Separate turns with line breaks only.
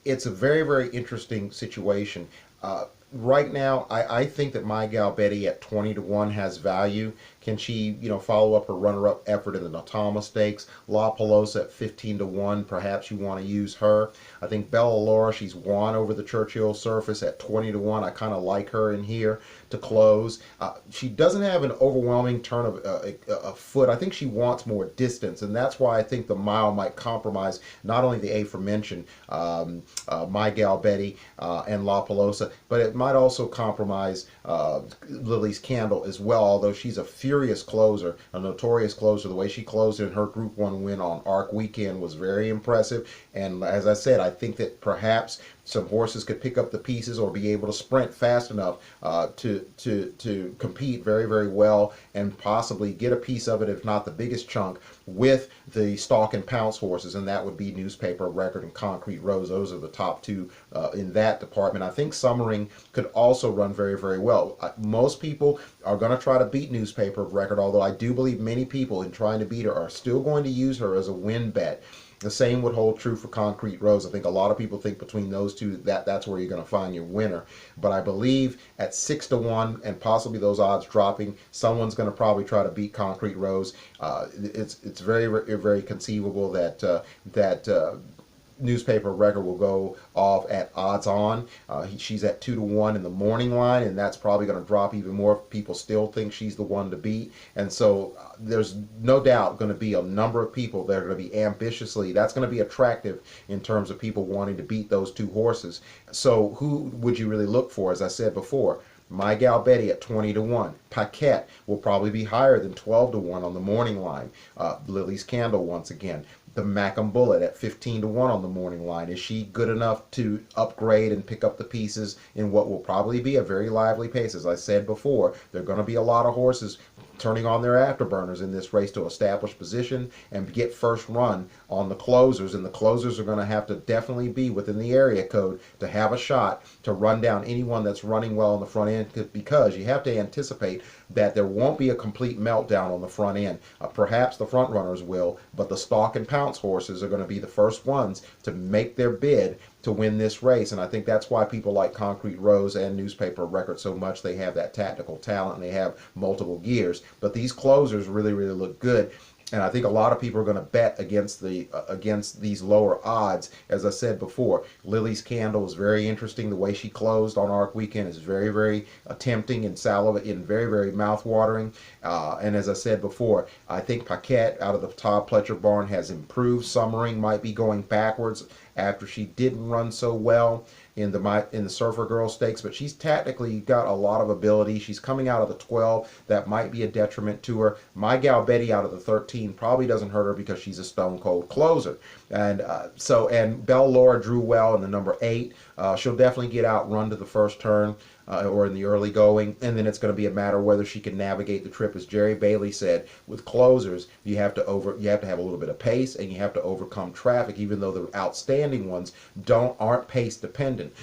it's a very, very interesting situation. Right now, I think that My Gal Betty at 20 to 1 has value. Can she, follow up her runner-up effort in the Natama Stakes? La Pelosa at 15 to 1, perhaps you want to use her. I think Bella Laura, she's won over the Churchill Surface at 20 to 1. I kind of like her in here to close. She doesn't have an overwhelming turn of a foot. I think she wants more distance, and that's why I think the mile might compromise not only the aforementioned My Gal Betty and La Pelosa, but it might also compromise Lily's Candle as well, although she's a furious closer, a notorious closer. The way she closed in her Group 1 win on Arc Weekend was very impressive, and as I said, I think that perhaps some horses could pick up the pieces or be able to sprint fast enough to compete very, very well and possibly get a piece of it, if not the biggest chunk, with the stalk and pounce horses, and that would be Newspaper of Record and Concrete Rose. Those are the top two in that department. I think Summering could also run very, very well. Most people are going to try to beat Newspaper of Record, although I do believe many people in trying to beat her are still going to use her as a win bet. The same would hold true for Concrete Rose. I think a lot of people think between those two that's where you're going to find your winner. But I believe at 6 to 1 and possibly those odds dropping, someone's going to probably try to beat Concrete Rose. It's very, very conceivable that Newspaper Record will go off at odds on. She's at 2 to 1 in the morning line, and that's probably going to drop even more if people still think she's the one to beat. And so there's no doubt going to be a number of people that are going to be ambitiously, that's going to be attractive in terms of people wanting to beat those two horses. So who would you really look for? As I said before, My Gal Betty at 20 to 1. Paquette will probably be higher than 12 to 1 on the morning line. Lily's Candle once again. The Macam Bullet at 15 to 1 on the morning line. Is she good enough to upgrade and pick up the pieces in what will probably be a very lively pace? As I said before, there are going to be a lot of horses turning on their afterburners in this race to establish position and get first run on the closers, and the closers are going to have to definitely be within the area code to have a shot to run down anyone that's running well on the front end, because you have to anticipate that there won't be a complete meltdown on the front end. Perhaps the front runners will, but the stalk and pounce horses are going to be the first ones to make their bid to win this race, and I think that's why people like Concrete Rose and Newspaper Record so much. They have that tactical talent and they have multiple gears, but these closers really, really look good. And I think a lot of people are going to bet against these lower odds. As I said before, Lily's Candle is very interesting. The way she closed on Arc Weekend is very, very tempting and and very, very mouth-watering. And as I said before, I think Paquette out of the Todd Pletcher barn has improved. Summering might be going backwards after she didn't run so well in the Surfer Girl Stakes, but she's tactically got a lot of ability. She's coming out of the 12. That might be a detriment to her. My Gal Betty out of the 13 probably doesn't hurt her because she's a stone cold closer. And and Bella Laura drew well in the number 8. She'll definitely get out run to the first turn or in the early going, and then it's going to be a matter of whether she can navigate the trip. As Jerry Bailey said, with closers you have to have a little bit of pace, and you have to overcome traffic, even though the outstanding ones aren't pace dependent.